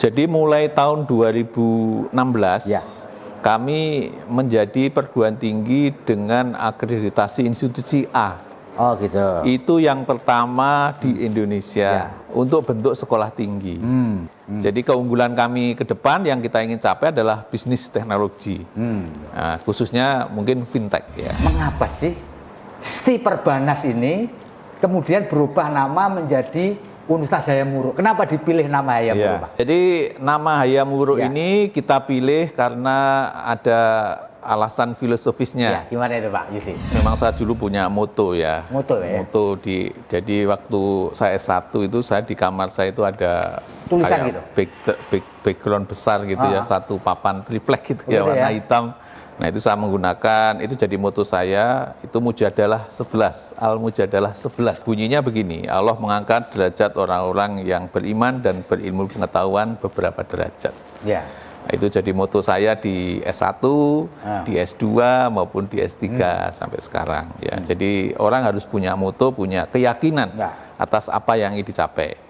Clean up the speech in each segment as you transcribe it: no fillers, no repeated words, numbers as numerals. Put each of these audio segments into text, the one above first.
Jadi mulai tahun 2016 Ya. kami menjadi perguruan tinggi dengan akreditasi institusi A. Oh gitu. Itu yang pertama di Indonesia untuk bentuk sekolah tinggi. Jadi keunggulan kami ke depan yang kita ingin capai adalah bisnis teknologi. Nah, khususnya mungkin fintech ya. Mengapa sih STI Perbanas ini kemudian berubah nama menjadi Universitas Hayam Wuruk? Kenapa dipilih nama Hayam Wuruk, Pak? Jadi nama Hayam Wuruk Ya. ini kita pilih karena ada alasan filosofisnya. Ya, gimana itu Pak Yusri? Memang saya dulu punya moto ya. Moto ya? Moto jadi waktu saya S1 itu saya di kamar saya itu ada Tulisan kayak gitu? background besar gitu ya, satu papan triplek gitu ya, Gitu warna ya? hitam. Nah itu saya menggunakan, itu jadi moto saya, itu Mujadalah 11, Al-Mujadalah 11. Bunyinya begini, Allah mengangkat derajat orang-orang yang beriman dan berilmu pengetahuan beberapa derajat. Ya. Nah, itu jadi moto saya di S1, di S2 maupun di S3 sampai sekarang ya. Jadi orang harus punya moto, punya keyakinan atas apa yang ingin dicapai.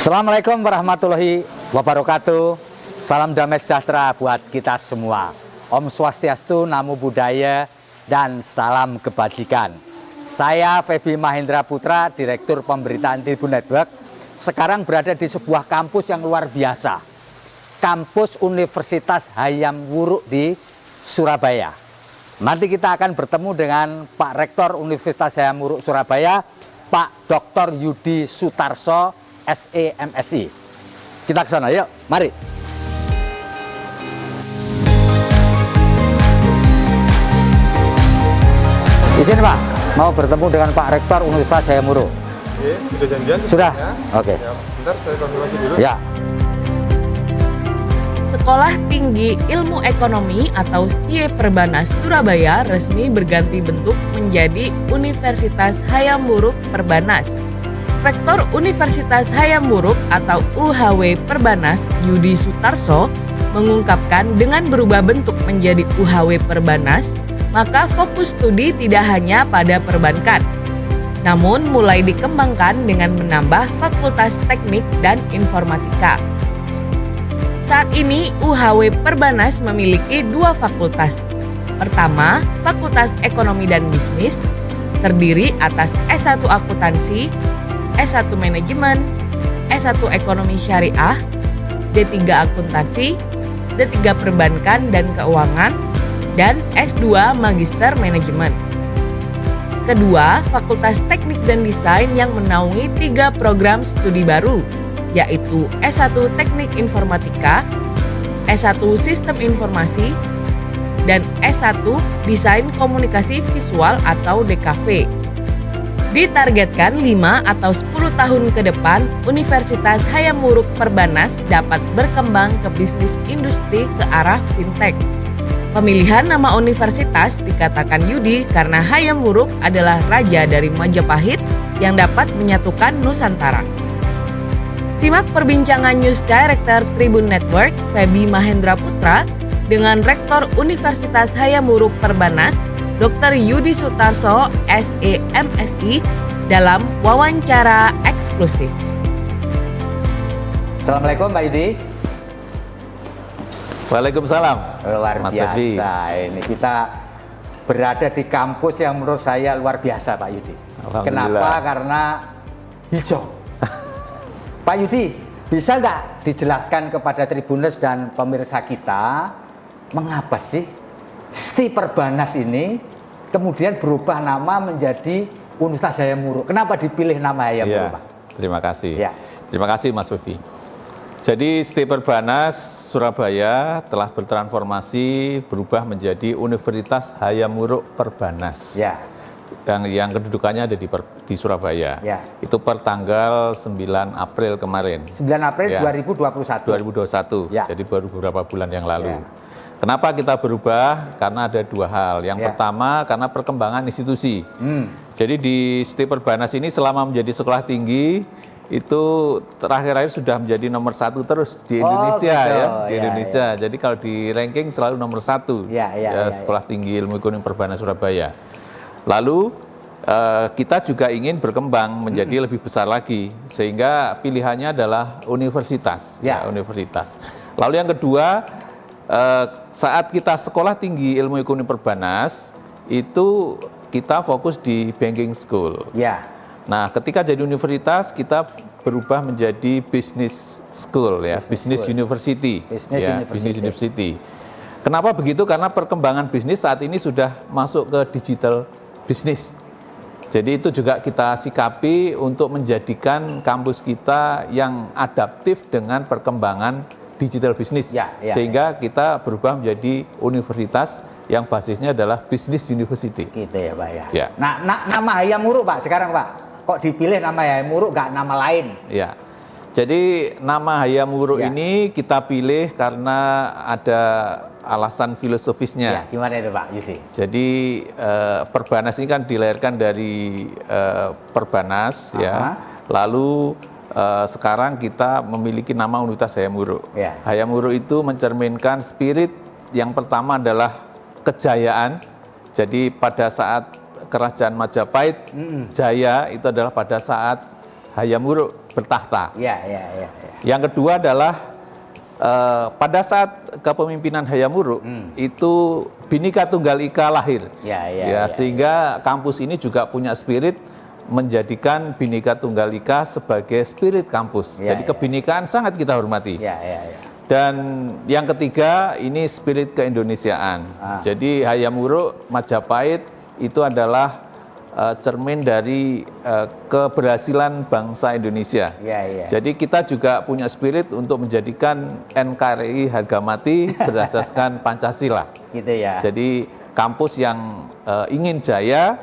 Assalamualaikum warahmatullahi wabarakatuh. Salam damai sejahtera buat kita semua. Om Swastiastu, Namo Buddhaya, dan salam kebajikan. Saya Febi Mahendra Putra, Direktur Pemberitaan Tribun Network. Sekarang berada di sebuah kampus yang luar biasa. Kampus Universitas Hayam Wuruk di Surabaya. Nanti kita akan bertemu dengan Pak Rektor Universitas Hayam Wuruk Surabaya, Pak Dr. Yudi Sutarso, SE MSI. Kita ke sana, yuk, mari. Di sini Pak, mau bertemu dengan Pak Rektor Universitas Hayam Wuruk. Oke, sudah janjian? Sudah? Ya. Oke. Ya, bentar saya konfirmasi dulu. Ya. Sekolah Tinggi Ilmu Ekonomi atau STIE Perbanas Surabaya resmi berganti bentuk menjadi Universitas Hayam Wuruk Perbanas. Rektor Universitas Hayam Wuruk atau UHW Perbanas Yudi Sutarso mengungkapkan dengan berubah bentuk menjadi UHW Perbanas, maka fokus studi tidak hanya pada perbankan, namun mulai dikembangkan dengan menambah fakultas teknik dan informatika. Saat ini UHW Perbanas memiliki dua fakultas. Pertama, Fakultas Ekonomi dan Bisnis, terdiri atas S1 Akuntansi, S1 Manajemen, S1 Ekonomi Syariah, D3 Akuntansi, D3 Perbankan dan Keuangan, dan S2 Magister Manajemen. Kedua, Fakultas Teknik dan Desain yang menaungi 3 program studi baru, yaitu S1 Teknik Informatika, S1 Sistem Informasi, dan S1 Desain Komunikasi Visual atau DKV. Ditargetkan 5 atau 10 tahun ke depan, Universitas Hayam Wuruk Perbanas dapat berkembang ke bisnis industri ke arah fintech. Pemilihan nama universitas dikatakan Yudi karena Hayam Wuruk adalah raja dari Majapahit yang dapat menyatukan Nusantara. Simak perbincangan News Director Tribun Network, Febi Mahendra Putra, dengan Rektor Universitas Hayam Wuruk Perbanas, Dr. Yudi Sutarso, SE MSI, dalam wawancara eksklusif. Assalamualaikum Pak Yudi. Waalaikumsalam. Luar Mas biasa. Febi. Ini kita berada di kampus yang menurut saya luar biasa Pak Yudi. Alhamdulillah. Kenapa? Karena hijau. Pak Yudi, bisa nggak dijelaskan kepada Tribuners dan pemirsa kita, mengapa sih STI Perbanas ini kemudian berubah nama menjadi Universitas Hayam Wuruk? Kenapa dipilih nama Hayam Wuruk, Pak? Terima kasih. Ya. Terima kasih Mas Febi. Jadi STIE Perbanas Surabaya telah bertransformasi berubah menjadi Universitas Hayam Wuruk Perbanas. Ya. Yang kedudukannya ada di Surabaya. Ya. Itu per tanggal 9 April kemarin. 9 April Ya. 2021. 2021. Ya. Jadi baru beberapa bulan yang lalu. Ya. Kenapa kita berubah? Karena ada dua hal. Yang Ya. pertama karena perkembangan institusi. Jadi di STIE Perbanas ini selama menjadi sekolah tinggi itu terakhir-akhir sudah menjadi nomor 1 terus di Indonesia gitu. ya, di Ya, Indonesia. Jadi kalau di ranking selalu nomor 1 Ya, Sekolah Tinggi Ilmu Ekonomi Perbanas Surabaya. Lalu kita juga ingin berkembang menjadi lebih besar lagi, sehingga pilihannya adalah universitas. Ya. Universitas. Lalu yang kedua, saat kita Sekolah Tinggi Ilmu Ekonomi Perbanas itu kita fokus di banking school. Ya. Nah, ketika jadi universitas kita berubah menjadi business school ya, business university. Business university. Kenapa begitu? Karena perkembangan bisnis saat ini sudah masuk ke digital business. Jadi itu juga kita sikapi untuk menjadikan kampus kita yang adaptif dengan perkembangan digital business. Sehingga kita berubah menjadi universitas yang basisnya adalah business university. Gitu ya Pak ya. Ya. Nah, nama Hayam Wuruk Pak sekarang Pak. Kok dipilih nama Hayam Wuruk, nggak nama lain? Ya, jadi nama Hayam Wuruk ini kita pilih karena ada alasan filosofisnya. Ya, gimana itu Pak Yusi? Jadi Perbanas ini kan dilahirkan dari Perbanas ya. Lalu sekarang kita memiliki nama Universitas Hayam Wuruk. Ya. Hayam Wuruk itu mencerminkan spirit yang pertama adalah kejayaan. Jadi pada saat Kerajaan Majapahit jaya itu adalah pada saat Hayam Wuruk bertahta. Ya. Yang kedua adalah pada saat kepemimpinan Hayam Wuruk itu Bhinneka Tunggal Ika lahir. Sehingga kampus ini juga punya spirit menjadikan Bhinneka Tunggal Ika sebagai spirit kampus. Jadi kebinekaan sangat kita hormati. Dan yang ketiga ini spirit keindonesiaan. Jadi Hayam Wuruk Majapahit itu adalah cermin dari keberhasilan bangsa Indonesia. Jadi kita juga punya spirit untuk menjadikan NKRI harga mati berdasarkan Pancasila. Gitu ya. Jadi kampus yang ingin jaya,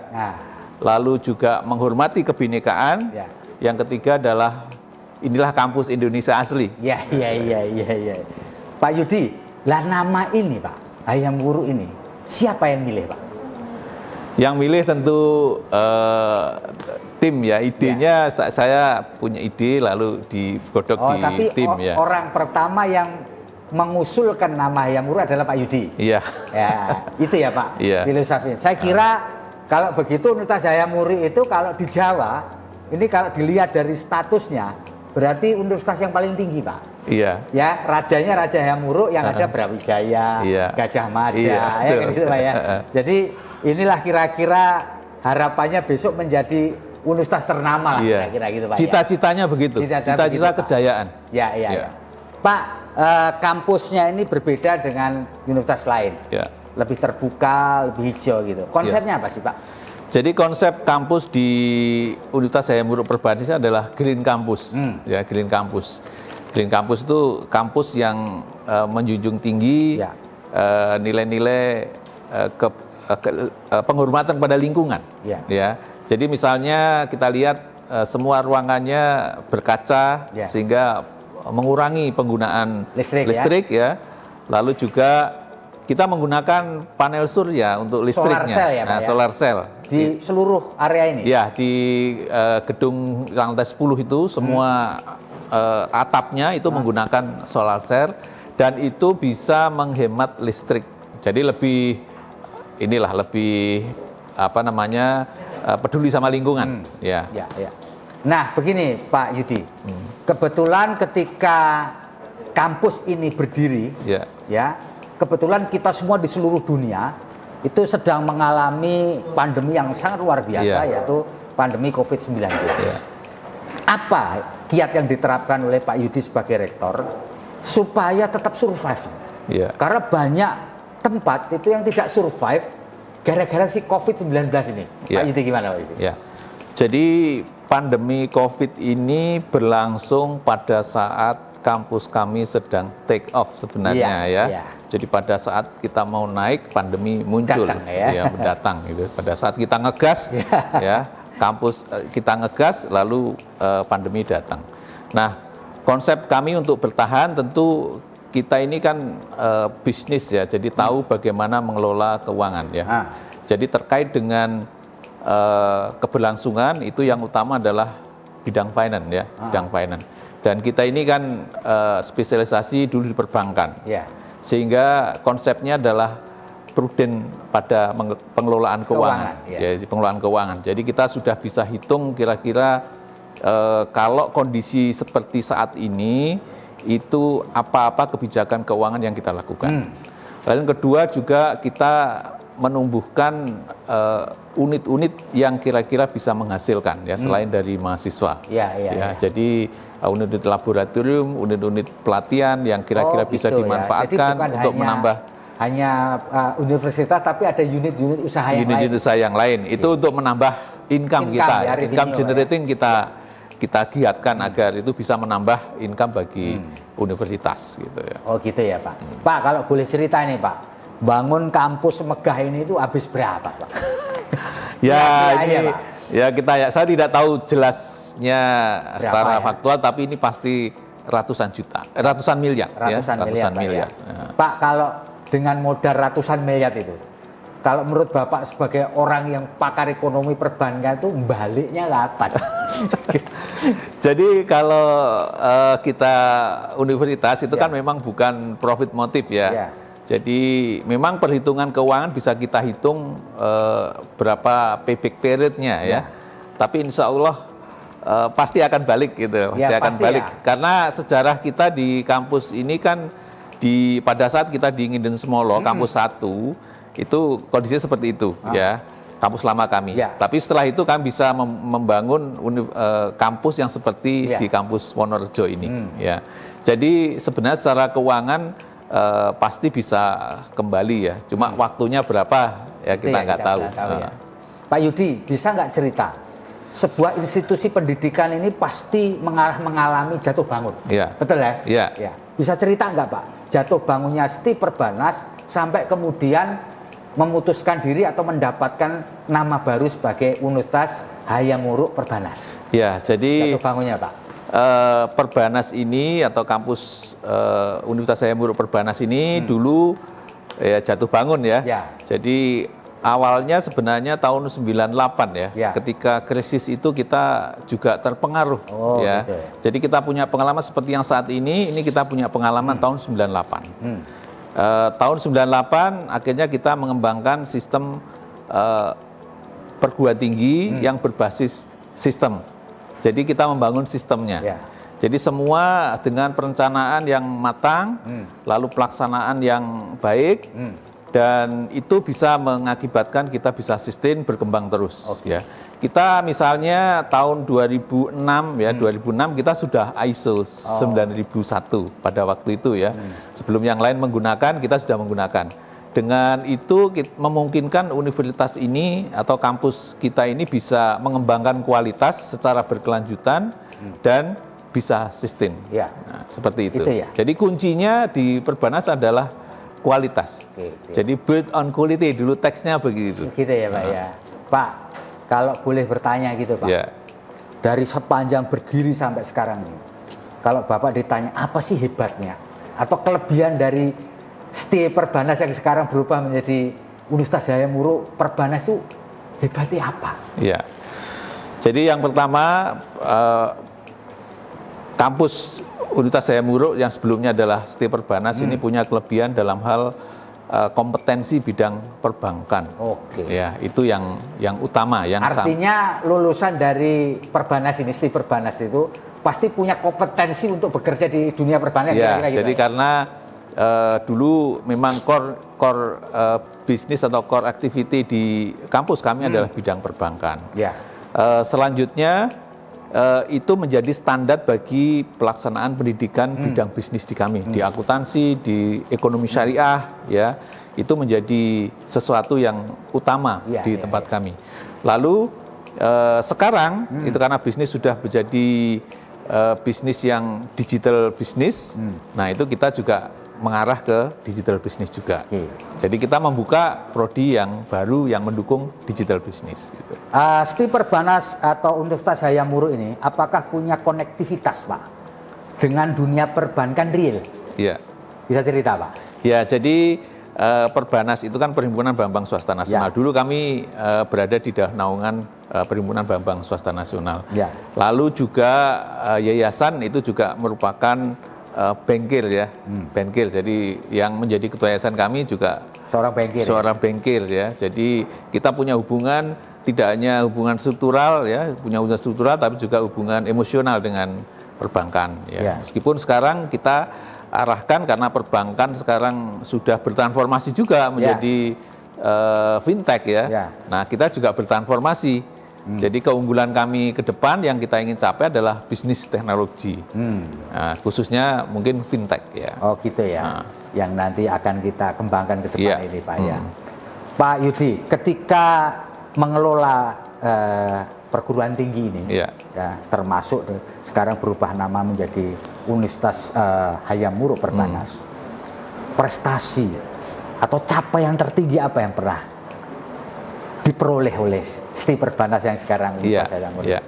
lalu juga menghormati kebinekaan. Yang ketiga adalah inilah kampus Indonesia asli. Iya. Pak Yudi, lah nama ini Pak, Hayam Wuruk ini, siapa yang milih Pak? Yang milih tentu tim ya, idenya saya punya ide lalu digodok di tim ya. Orang pertama yang mengusulkan nama Hayam Wuruk adalah Pak Yudi. Iya. Ya, itu ya Pak. Iya. Filosofi. Saya kira kalau begitu Universitas Hayam Wuruk itu kalau di Jawa, ini kalau dilihat dari statusnya, berarti universitas yang paling tinggi Pak. Iya. Ya, rajanya Raja Hayam Wuruk yang ada Brawijaya, Gajah Mada, ya gitu Pak ya. Jadi inilah kira-kira harapannya besok menjadi universitas ternama lah, kira-kira gitu Pak. Cita-citanya begitu. Cita-cita kejayaan. Ya. Pak, kampusnya ini berbeda dengan universitas lain. Ya. Lebih terbuka, lebih hijau gitu. Konsepnya apa sih Pak? Jadi konsep kampus di Universitas Hayam Wuruk Perbanas adalah Green Campus. Ya, Green Campus. Green Campus itu kampus yang menjunjung tinggi nilai-nilai penghormatan pada lingkungan. Ya. Jadi misalnya kita lihat semua ruangannya berkaca sehingga mengurangi penggunaan listrik ya. Lalu juga kita menggunakan panel surya untuk listriknya. Solar cell ya Pak, solar cell. Di seluruh area ini? Ya, di gedung lantai 10 itu semua atapnya itu menggunakan solar cell dan itu bisa menghemat listrik. Jadi lebih peduli sama lingkungan. Ya. Nah, begini Pak Yudi. Kebetulan ketika kampus ini berdiri, kebetulan kita semua di seluruh dunia itu sedang mengalami pandemi yang sangat luar biasa, yaitu pandemi COVID-19. Apa kiat yang diterapkan oleh Pak Yudi sebagai rektor supaya tetap survive? Karena banyak tempat itu yang tidak survive gara-gara si COVID-19 ini. Pak Yudi gimana Pak Yudi? Jadi pandemi COVID ini berlangsung pada saat kampus kami sedang take off sebenarnya Jadi pada saat kita mau naik pandemi muncul mendatang gitu. Pada saat kita ngegas kampus kita ngegas lalu pandemi datang. Nah, konsep kami untuk bertahan tentu kita ini kan bisnis ya. Jadi tahu bagaimana mengelola keuangan ya. Jadi terkait dengan keberlangsungan itu yang utama adalah bidang finance ya, bidang finance. Dan kita ini kan spesialisasi dulu di perbankan. Ya. Sehingga konsepnya adalah prudent pada pengelolaan keuangan. Ya. Jadi pengelolaan keuangan. Jadi kita sudah bisa hitung kira-kira kalau kondisi seperti saat ini itu apa-apa kebijakan keuangan yang kita lakukan. Lalu yang kedua juga kita menumbuhkan unit-unit yang kira-kira bisa menghasilkan ya selain dari mahasiswa. Ya. Jadi unit-unit laboratorium, unit-unit pelatihan yang kira-kira bisa gitu dimanfaatkan ya. Jadi untuk menambah hanya universitas, tapi ada unit-unit usaha yang lain. Unit usaha yang lain itu untuk menambah income kita, ya, income generating kita giatkan agar itu bisa menambah income bagi universitas gitu ya. Oh gitu ya Pak. Pak, kalau boleh cerita nih Pak, bangun kampus megah ini itu habis berapa Pak? Ya Kira-kira ini aja, Pak. saya tidak tahu jelasnya Berapa secara ya? faktual, tapi ini pasti ratusan juta, ratusan miliar, Ratusan miliar, Pak, miliar. ya. Ya. Pak, kalau dengan modal ratusan miliar itu, kalau menurut Bapak sebagai orang yang pakar ekonomi perbankan itu baliknya kapan? Jadi kalau kita universitas itu kan memang bukan profit motif ya. Ya. Jadi memang perhitungan keuangan bisa kita hitung berapa payback periodnya ya. Tapi insya Allah pasti akan balik gitu, pasti akan pasti balik. ya. Karena sejarah kita di kampus ini kan pada saat kita di Nginden Semolo, kampus 1 itu kondisinya seperti itu ya. Kampus lama kami. Ya. Tapi setelah itu kami bisa membangun kampus yang seperti di kampus Wonorejo ini. Ya. Jadi sebenarnya secara keuangan pasti bisa kembali ya. Cuma waktunya berapa ya kita nggak tahu. Ya. Pak Yudi, bisa nggak cerita? Sebuah institusi pendidikan ini pasti mengalami jatuh bangun. Ya. Betul ya? Iya. Ya. Bisa cerita nggak Pak? Jatuh bangunnya STI Perbanas sampai kemudian memutuskan diri atau mendapatkan nama baru sebagai Universitas Hayam Wuruk Perbanas. Ya, jadi Jatuh bangunnya Pak. Perbanas ini atau kampus Universitas Hayam Wuruk Perbanas ini dulu ya jatuh bangun ya. Ya. Jadi awalnya sebenarnya tahun 98 ya. Ya. Ketika krisis itu kita juga terpengaruh ya. Gitu. Jadi kita punya pengalaman seperti yang saat ini kita punya pengalaman tahun 98. Tahun 98 akhirnya kita mengembangkan sistem perguruan tinggi yang berbasis sistem. Jadi kita membangun sistemnya. Ya. Jadi semua dengan perencanaan yang matang, lalu pelaksanaan yang baik, dan itu bisa mengakibatkan kita bisa sustain berkembang terus. Ya. Kita misalnya tahun 2006 ya, 2006 kita sudah ISO 9001 pada waktu itu ya. Sebelum yang lain menggunakan, kita sudah menggunakan. Dengan itu memungkinkan universitas ini atau kampus kita ini bisa mengembangkan kualitas secara berkelanjutan dan bisa sustain. Ya. Nah, seperti itu. Itu ya. Jadi kuncinya di Perbanas adalah kualitas. Jadi build on quality, dulu teksnya begitu. Gitu ya Pak ya. Pak, kalau boleh bertanya gitu Pak. Ya. Dari sepanjang berdiri sampai sekarang ini, kalau Bapak ditanya apa sih hebatnya atau kelebihan dari STI Perbanas yang sekarang berubah menjadi Universitas Hayam Wuruk Perbanas itu hebatnya apa? Ya. Jadi yang pertama kampus Universitas Hayam Wuruk yang sebelumnya adalah STI Perbanas ini punya kelebihan dalam hal kompetensi bidang perbankan. Ya, itu yang utama yang artinya lulusan dari Perbanas ini, STI Perbanas itu pasti punya kompetensi untuk bekerja di dunia perbankan. Ya, kira-kira jadi gitu. karena dulu memang core bisnis atau core activity di kampus kami adalah bidang perbankan. Ya. Selanjutnya itu menjadi standar bagi pelaksanaan pendidikan bidang bisnis di kami, di akuntansi, di ekonomi syariah, ya itu menjadi sesuatu yang utama di tempat kami. Lalu sekarang itu karena bisnis sudah menjadi bisnis yang digital bisnis, nah itu kita juga mengarah ke digital bisnis juga. Jadi kita membuka prodi yang baru yang mendukung digital bisnis. Gitu. STI Perbanas atau Universitas Hayam Wuruk ini apakah punya konektivitas Pak dengan dunia perbankan real? Iya. Bisa cerita Pak? Ya, jadi Perbanas itu kan Perhimpunan Bank Swasta Nasional. Ya. Dulu kami berada di naungan Perhimpunan Bank Swasta Nasional. Ya. Lalu juga yayasan itu juga merupakan bengkel ya, bengkel. Jadi yang menjadi ketua yayasan kami juga Seorang bengkel. seorang bengkel ya. Jadi kita punya hubungan tidak hanya hubungan struktural ya, punya hubungan struktural tapi juga hubungan emosional dengan perbankan ya. Ya. Meskipun sekarang kita arahkan karena perbankan sekarang sudah bertransformasi juga menjadi fintech ya. Ya. Nah, kita juga bertransformasi. Jadi keunggulan kami ke depan yang kita ingin capai adalah bisnis teknologi. Nah, khususnya mungkin fintech ya. Oh gitu ya. Nah. Yang nanti akan kita kembangkan ke depan Iya. ini Pak ya. Pak Yudi, ketika mengelola perguruan tinggi ini, Iya. ya, termasuk sekarang berubah nama menjadi Universitas Hayam Wuruk Perbanas, prestasi atau capaian tertinggi apa yang pernah diperoleh oleh STI Perbanas yang sekarang ini Iya, Pak Hayam Wuruk? iya.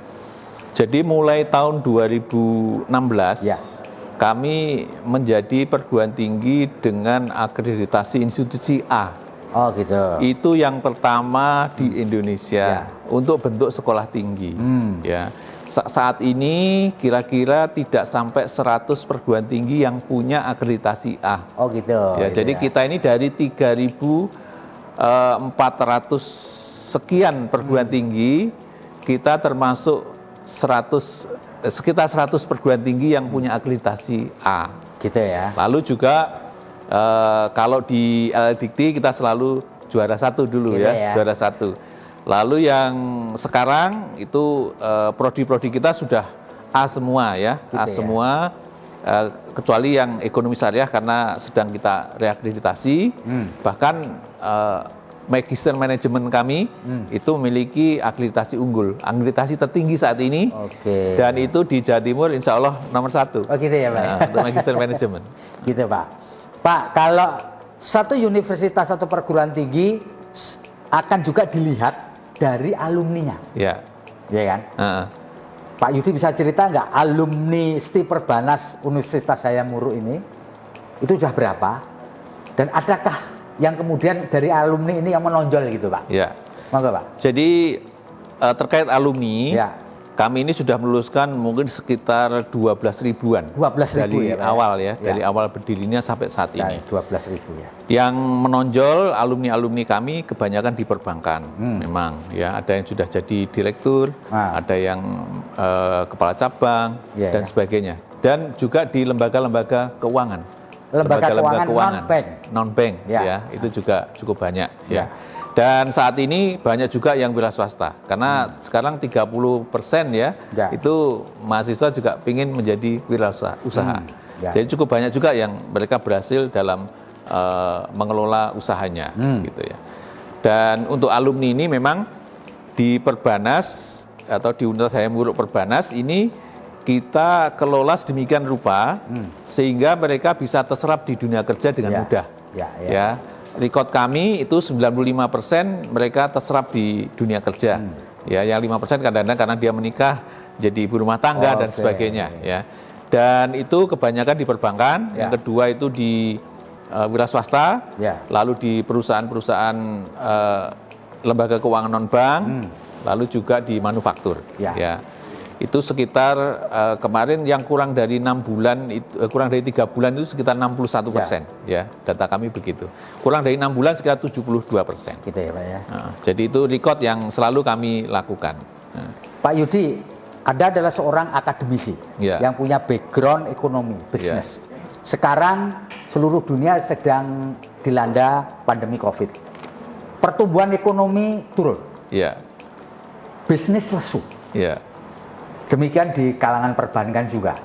Jadi mulai tahun 2016 Ya. kami menjadi perguruan tinggi dengan akreditasi institusi A. Oh gitu. Itu yang pertama di Indonesia untuk bentuk sekolah tinggi. Ya. Saat ini kira-kira tidak sampai 100 perguruan tinggi yang punya akreditasi A. Oh gitu. Ya, gitu jadi kita ini dari 3.400 sekian perguruan tinggi, kita termasuk sekitar 100 perguruan tinggi yang punya akreditasi A. Gitu ya. Lalu juga kalau di LLDikti kita selalu juara 1 dulu Gitu ya. juara 1. Lalu yang sekarang itu prodi-prodi kita sudah A semua ya, Gitu A ya. semua. Kecuali yang ekonomi syariah karena sedang kita reakreditasi. Bahkan Magister Manajemen kami itu memiliki akreditasi unggul, akreditasi tertinggi saat ini. Oke. Dan itu di Jawa Timur insya Allah nomor 1. Oh gitu ya Pak. Nah, untuk Magister Manajemen. Gitu Pak. Pak, kalau satu universitas atau perguruan tinggi akan juga dilihat dari alumninya, Ya. ya kan? Heeh. Pak Yudi bisa cerita nggak alumni STI Perbanas Universitas Hayam Wuruk ini itu sudah berapa? Dan adakah yang kemudian dari alumni ini yang menonjol gitu Pak? Ya. Monggo Pak. Jadi terkait alumni, Ya. kami ini sudah meluluskan mungkin sekitar 12 ribuan 12.000 dari ya, Pak, ya? awal ya, Ya. dari awal berdirinya sampai saat ini. 12.000 ya. Yang menonjol alumni-alumni kami kebanyakan di perbankan, memang ya, ada yang sudah jadi direktur, ada yang kepala cabang Ya, dan ya. sebagainya, dan juga di lembaga-lembaga keuangan. Lembaga keuangan non-bank. Non-bank Ya. ya, itu juga cukup banyak Ya. ya. Dan saat ini banyak juga yang wira swasta, karena sekarang 30% ya, Ya. itu mahasiswa juga ingin menjadi wira usaha. Ya. Jadi cukup banyak juga yang mereka berhasil dalam mengelola usahanya, gitu ya. Dan untuk alumni ini memang di Perbanas atau di Universitas Hayam Wuruk Perbanas ini kita kelola sedemikian rupa sehingga mereka bisa terserap di dunia kerja dengan Ya. mudah. Ya, ya. Ya, record kami itu 95% mereka terserap di dunia kerja. Ya, yang 5% kadang-kadang karena dia menikah jadi ibu rumah tangga dan Oke. sebagainya. Ya, dan itu kebanyakan di perbankan. Ya. Yang kedua itu di wira swasta, Ya. lalu di perusahaan-perusahaan lembaga keuangan non bank, lalu juga di manufaktur. Ya. Ya. Itu sekitar kemarin yang kurang dari 6 bulan, kurang dari 3 bulan itu sekitar 61%. Ya, data kami begitu. Kurang dari 6 bulan sekitar 72%. Gitu ya Pak ya. Nah, jadi itu record yang selalu kami lakukan. Nah, Pak Yudi, Anda adalah seorang akademisi Ya. yang punya background ekonomi, bisnis. Sekarang seluruh dunia sedang dilanda pandemi COVID. Pertumbuhan ekonomi turun, ya, bisnis lesu. ya. Demikian di kalangan perbankan juga.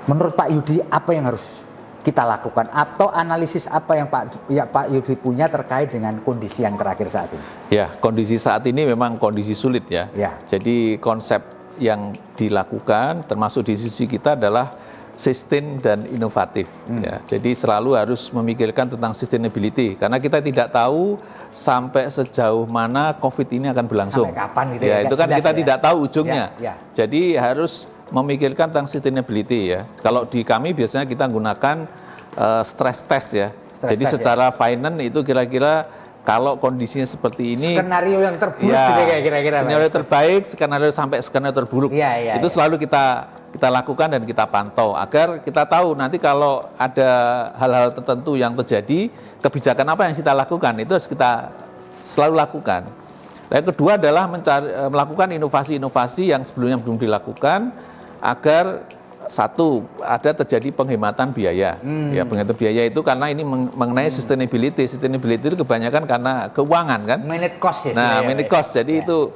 Menurut Pak Yudi, apa yang harus kita lakukan? Atau analisis apa yang Pak Yudi punya terkait dengan kondisi yang terakhir saat ini? Ya, kondisi saat ini memang kondisi sulit ya. Ya. Jadi konsep yang dilakukan termasuk di institusi kita adalah sustain dan inovatif. Ya. Jadi selalu harus memikirkan tentang sustainability karena kita tidak tahu sampai sejauh mana COVID ini akan berlangsung. Sampai kapan gitu ya? ya, Itu kan jelas kita ya. tidak tahu ujungnya. Ya, ya. Jadi harus memikirkan tentang sustainability ya. Kalau di kami biasanya kita menggunakan stress test ya. Jadi secara finance itu kira-kira kalau kondisinya seperti ini, skenario yang terburuk ya, gitu ya kira-kira. skenario terbaik, skenario sampai skenario terburuk. Itu selalu kita lakukan dan kita pantau agar kita tahu nanti kalau ada hal-hal tertentu yang terjadi, kebijakan apa yang kita lakukan itu harus kita selalu lakukan. Yang kedua adalah melakukan inovasi-inovasi yang sebelumnya belum dilakukan agar satu, ada terjadi penghematan biaya. Ya, penghematan biaya itu karena ini mengenai sustainability. Sustainability itu kebanyakan karena keuangan kan. Manage cost ya. Nah, manage cost. Jadi itu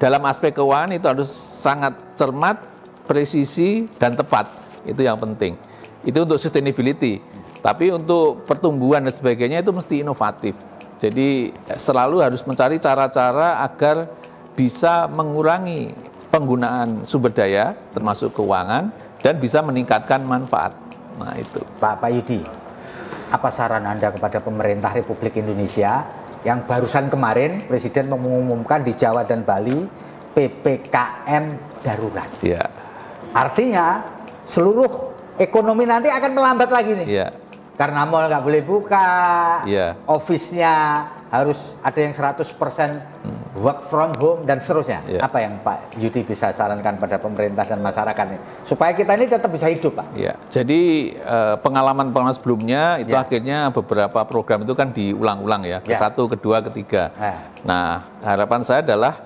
dalam aspek keuangan itu harus sangat cermat, presisi dan tepat. Itu yang penting. Itu untuk sustainability. Tapi untuk pertumbuhan dan sebagainya itu mesti inovatif. Jadi selalu harus mencari cara-cara agar bisa mengurangi penggunaan sumber daya termasuk keuangan dan bisa meningkatkan manfaat. Nah itu. Pak Yudi, apa saran Anda kepada pemerintah Republik Indonesia yang barusan kemarin Presiden mengumumkan di Jawa dan Bali PPKM darurat? Ya. Artinya seluruh ekonomi nanti akan melambat lagi nih. Ya. Karena mall nggak boleh buka, office-nya harus ada yang 100% work from home dan seterusnya. Apa yang Pak Yudi bisa sarankan pada pemerintah dan masyarakat nih supaya kita ini tetap bisa hidup, Pak? Ya, jadi pengalaman sebelumnya itu akhirnya beberapa program itu kan diulang-ulang ya, ke-1, kedua, ketiga. Nah, harapan saya adalah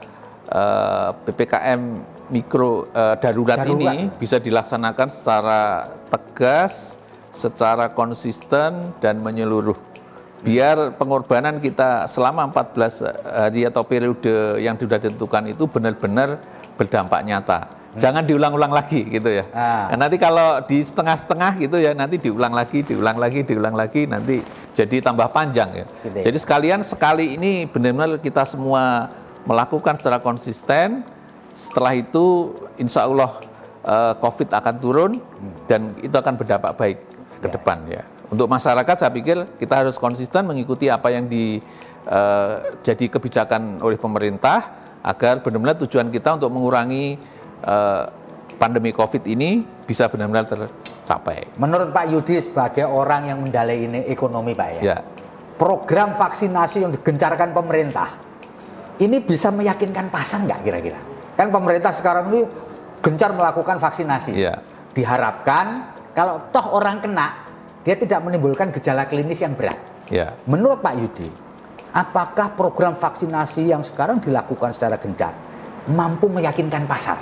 PPKM mikro darurat ini bisa dilaksanakan secara tegas, secara konsisten dan menyeluruh. Biar pengorbanan kita selama 14 hari atau periode yang sudah ditentukan itu benar-benar berdampak nyata. Jangan diulang-ulang lagi gitu ya. Nah, nanti kalau di setengah-setengah gitu ya, nanti diulang lagi, nanti jadi tambah panjang ya. Gitu ya. Jadi sekali ini benar-benar kita semua melakukan secara konsisten. Setelah itu insya Allah COVID akan turun dan itu akan berdampak baik ke depan ya. Untuk masyarakat saya pikir kita harus konsisten mengikuti apa yang jadi kebijakan oleh pemerintah agar benar-benar tujuan kita untuk mengurangi pandemi COVID ini bisa benar-benar tercapai. Menurut Pak Yudi sebagai orang yang mendalai ini ekonomi, Pak ya, program vaksinasi yang digencarkan pemerintah ini bisa meyakinkan pasar nggak kira-kira? Kan pemerintah sekarang ini gencar melakukan vaksinasi. Diharapkan kalau toh orang kena, dia tidak menimbulkan gejala klinis yang berat. Menurut Pak Yudi, apakah program vaksinasi yang sekarang dilakukan secara gencar mampu meyakinkan pasar?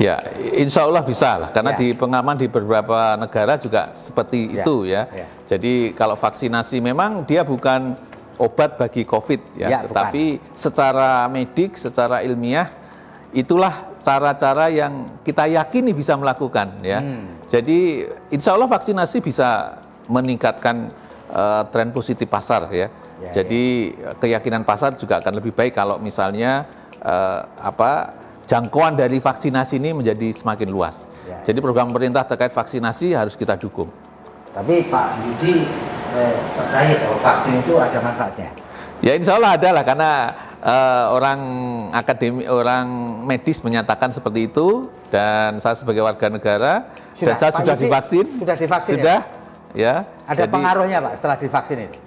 Ya, insya Allah bisa lah, karena di pengalaman di beberapa negara juga seperti itu ya. Jadi kalau vaksinasi memang dia bukan obat bagi COVID ya, tetapi secara medik, secara ilmiah itulah cara-cara yang kita yakini bisa melakukan ya. Jadi insya Allah vaksinasi bisa meningkatkan tren positif pasar ya. Jadi keyakinan pasar juga akan lebih baik kalau misalnya jangkauan dari vaksinasi ini menjadi semakin luas. Jadi program pemerintah terkait vaksinasi harus kita dukung. Tapi Pak Yudi percaya bahwa vaksin itu ada manfaatnya? Ya insya Allah ada lah, karena orang akademi, orang medis menyatakan seperti itu, dan saya sebagai warga negara dan saya sudah divaksin. Sudah divaksin? Sudah, ya. Ada pengaruhnya Pak setelah divaksin itu?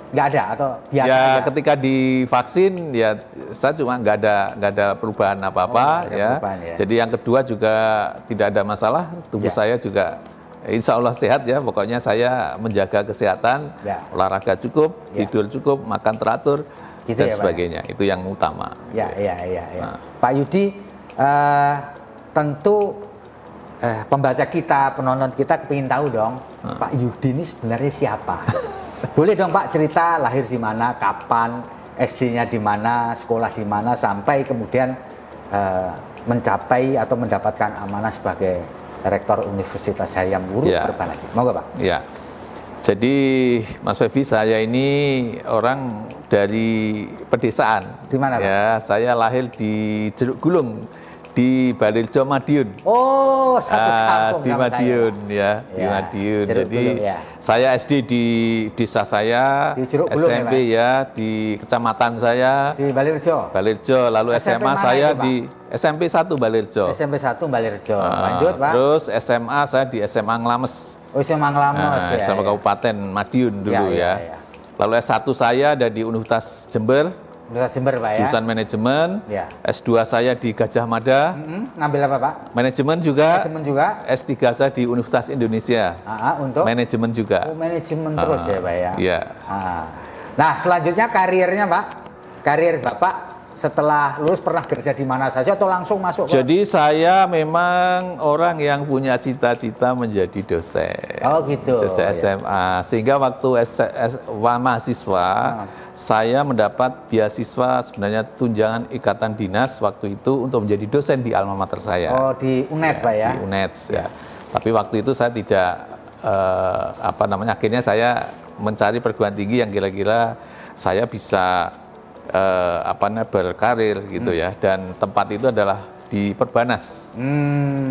Nggak ada atau biasa? Ya aja? Ketika divaksin ya saya cuma nggak ada perubahan apa-apa ya. Jadi yang kedua juga tidak ada masalah, tubuh saya juga insya Allah sehat ya. Pokoknya saya menjaga kesehatan, olahraga cukup, tidur cukup, makan teratur gitu dan sebagainya. Itu yang utama. Ya. Nah. Pak Yudi, tentu pembaca kita, penonton kita ingin tahu dong, Pak Yudi ini sebenarnya siapa? Boleh dong Pak cerita lahir di mana, kapan, SD-nya di mana, sekolah di mana, sampai kemudian mencapai atau mendapatkan amanah sebagai Rektor Universitas Hayam Wuruk Perbanas. Monggo Pak. Ya. Jadi Mas Fevi, saya ini orang dari pedesaan. Di mana Pak? Ya, saya lahir di Jeruk Gulung, di Balirjo, Madiun. Oh, satu kampung di Madiun saya. Di Madiun. Jadi saya SD di desa saya, di Jeruk Gulung, SMP di kecamatan saya di Balirjo. Lalu SMA saya di SMP 1 Balirjo. SMP 1 Balirjo. Lanjut Pak. Terus SMA saya di SMA Nglames. Oh, SMA Ngelamos ya. SMA ya. Kabupaten Madiun dulu Ya. ya. Lalu S1 saya ada di Universitas Jember, Universitas Jember Pak ya. jurusan manajemen. Ya. S2 saya di Gajah Mada, Ngambil apa Pak? manajemen juga. Manajemen juga. S3 saya di Universitas Indonesia, Untuk? manajemen juga. Oh, manajemen terus ya Pak ya. Iya. Nah, selanjutnya karirnya Pak. Karir Bapak setelah lulus pernah kerja di mana saja atau langsung masuk ke... Jadi saya memang orang yang punya cita-cita menjadi dosen. Oh gitu. Sejak Ya. SMA. Sehingga waktu mahasiswa, saya mendapat beasiswa sebenarnya tunjangan ikatan dinas waktu itu untuk menjadi dosen di alma mater saya. Oh, di UNED Pak ya. Di UNED ya. Tapi waktu itu saya tidak akhirnya saya mencari perguruan tinggi yang kira-kira saya bisa berkarir gitu ya, dan tempat itu adalah di Perbanas.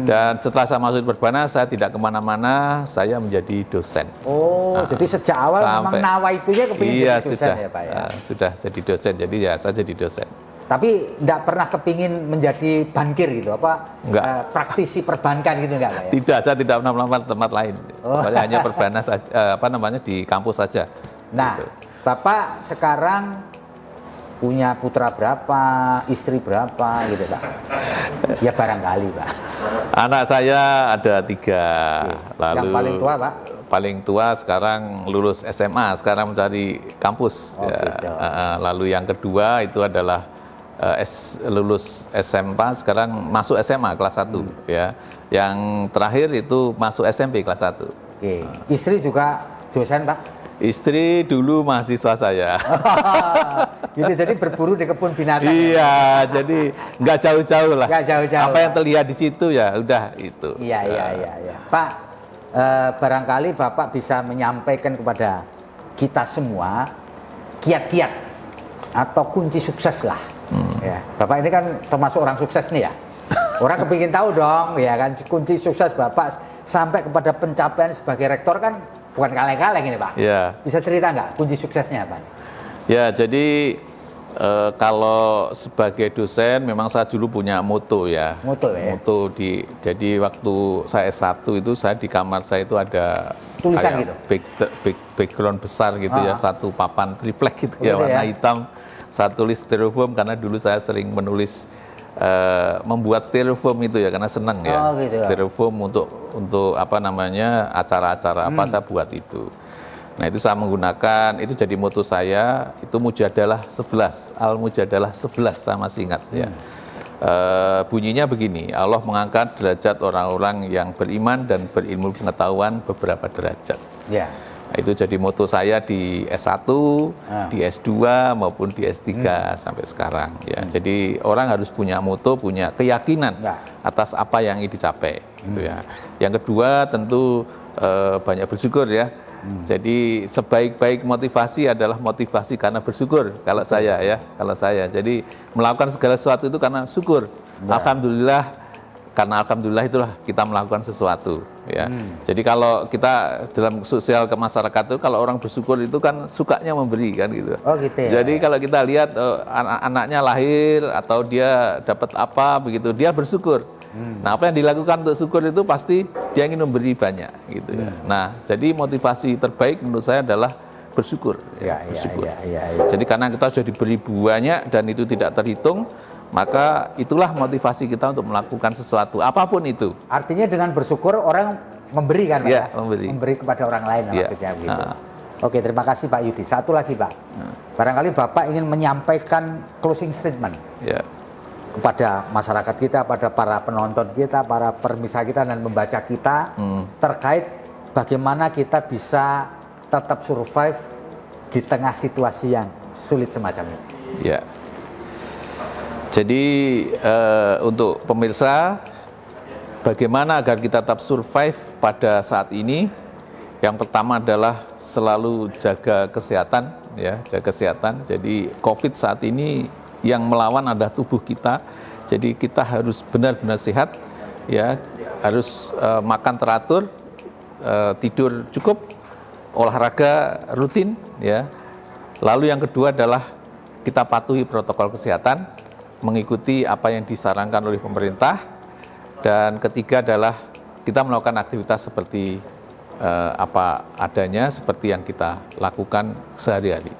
Dan setelah saya masuk di Perbanas, saya tidak kemana-mana, saya menjadi dosen. Oh, jadi sejak awal memang nawa itunya kepingin iya, jadi dosen ya Pak ya? Sudah jadi dosen, jadi ya saya jadi dosen. Tapi enggak pernah kepingin menjadi bankir gitu, Enggak. Praktisi perbankan gitu enggak Pak ya? Tidak, saya tidak pernah melamar tempat lain. Pokoknya hanya Perbanas, di kampus saja. Nah, gitu. Bapak sekarang punya putra berapa, istri berapa gitu Pak? Ya barangkali Pak. Anak saya ada 3. Lalu Yang paling tua Pak? Paling tua sekarang lulus SMA, sekarang mencari kampus. Oh, ya. gitu. Lalu yang kedua itu adalah lulus SMA, sekarang masuk SMA kelas 1 ya. Yang terakhir itu masuk SMP kelas 1. Oke. Istri juga dosen Pak? Istri dulu mahasiswa saya. Gitu, jadi berburu di kebun binatang. Iya, jadi nggak jauh-jauh lah. Nggak jauh-jauh. Apa yang terlihat di situ ya udah itu. Iya. Pak, barangkali Bapak bisa menyampaikan kepada kita semua kiat-kiat atau kunci sukses lah. Ya, Bapak ini kan termasuk orang sukses nih ya. Orang kepingin tahu dong, ya kan, kunci sukses Bapak sampai kepada pencapaian sebagai rektor kan bukan kaleng-kaleng ini Pak. Ya. Bisa cerita nggak kunci suksesnya apa? Ya, jadi kalau sebagai dosen memang saya dulu punya moto ya. Moto ya. Jadi waktu saya S1 itu saya di kamar saya itu ada tulisan gitu. Background besar gitu ya, satu papan triplek gitu ya, warna hitam. Saya tulis styrofoam karena dulu saya sering menulis membuat styrofoam itu ya karena senang ya. Gitu. Styrofoam untuk acara-acara apa saya buat itu. Nah, itu saya menggunakan, itu jadi moto saya, itu Mujadalah 11, Al-Mujadalah 11, saya masih ingat ya. Bunyinya begini, Allah mengangkat derajat orang-orang yang beriman dan berilmu pengetahuan beberapa derajat. Ya. Nah, itu jadi moto saya di S1, di S2 maupun di S3 sampai sekarang ya. Jadi orang harus punya moto, punya keyakinan atas apa yang ingin dicapai gitu ya. Yang kedua tentu banyak bersyukur ya. Jadi sebaik-baik motivasi adalah motivasi karena bersyukur kalau saya. Jadi melakukan segala sesuatu itu karena syukur. Alhamdulillah, karena alhamdulillah itulah kita melakukan sesuatu ya. Jadi kalau kita dalam sosial ke masyarakat itu kalau orang bersyukur itu kan sukanya memberi kan gitu. Oh gitu ya. Jadi kalau kita lihat anaknya lahir atau dia dapat apa begitu, dia bersyukur. Nah, apa yang dilakukan untuk syukur itu pasti dia ingin memberi banyak gitu ya. Nah, jadi motivasi terbaik menurut saya adalah bersyukur. Bersyukur. Jadi karena kita sudah diberi banyak dan itu tidak terhitung, maka itulah motivasi kita untuk melakukan sesuatu apapun itu. Artinya dengan bersyukur orang memberi kan Pak ya? Memberi kepada orang lain maksudnya gitu. Oke, terima kasih Pak Yudi. Satu lagi Pak. Barangkali Bapak ingin menyampaikan closing statement. Ya. Kepada masyarakat kita, pada para penonton kita, para permisa kita dan membaca kita terkait bagaimana kita bisa tetap survive di tengah situasi yang sulit semacam ini. Ya. Jadi untuk pemirsa, bagaimana agar kita tetap survive pada saat ini? Yang pertama adalah selalu jaga kesehatan, ya, jaga kesehatan. Jadi COVID saat ini yang melawan adalah tubuh kita. Jadi kita harus benar-benar sehat, ya, harus makan teratur, tidur cukup, olahraga rutin, ya. Lalu yang kedua adalah kita patuhi protokol kesehatan, mengikuti apa yang disarankan oleh pemerintah. Dan ketiga adalah kita melakukan aktivitas seperti apa adanya seperti yang kita lakukan sehari-hari.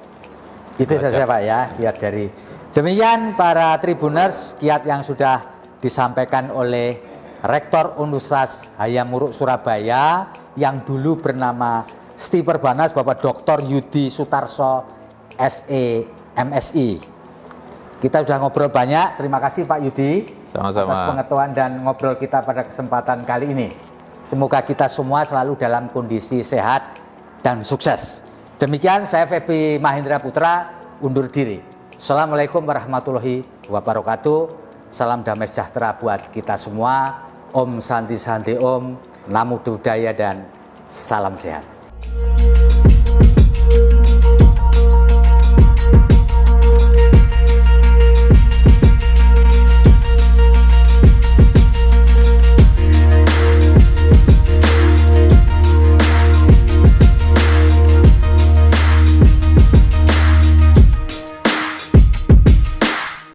Itu saja Pak ya, kiat dari. Demikian para Tribuners, kiat yang sudah disampaikan oleh Rektor Universitas Hayam Wuruk Surabaya yang dulu bernama STI Perbanas, Bapak Dr. Yudi Sutarso, SE, MSI. Kita sudah ngobrol banyak, terima kasih Pak Yudi Sama-sama. atas pengetahuan dan ngobrol kita pada kesempatan kali ini. Semoga kita semua selalu dalam kondisi sehat dan sukses. Demikian saya Febi Mahendra Putra undur diri. Assalamualaikum warahmatullahi wabarakatuh. Salam damai sejahtera buat kita semua. Om Santi Santi Om, Namo Buddhaya dan salam sehat.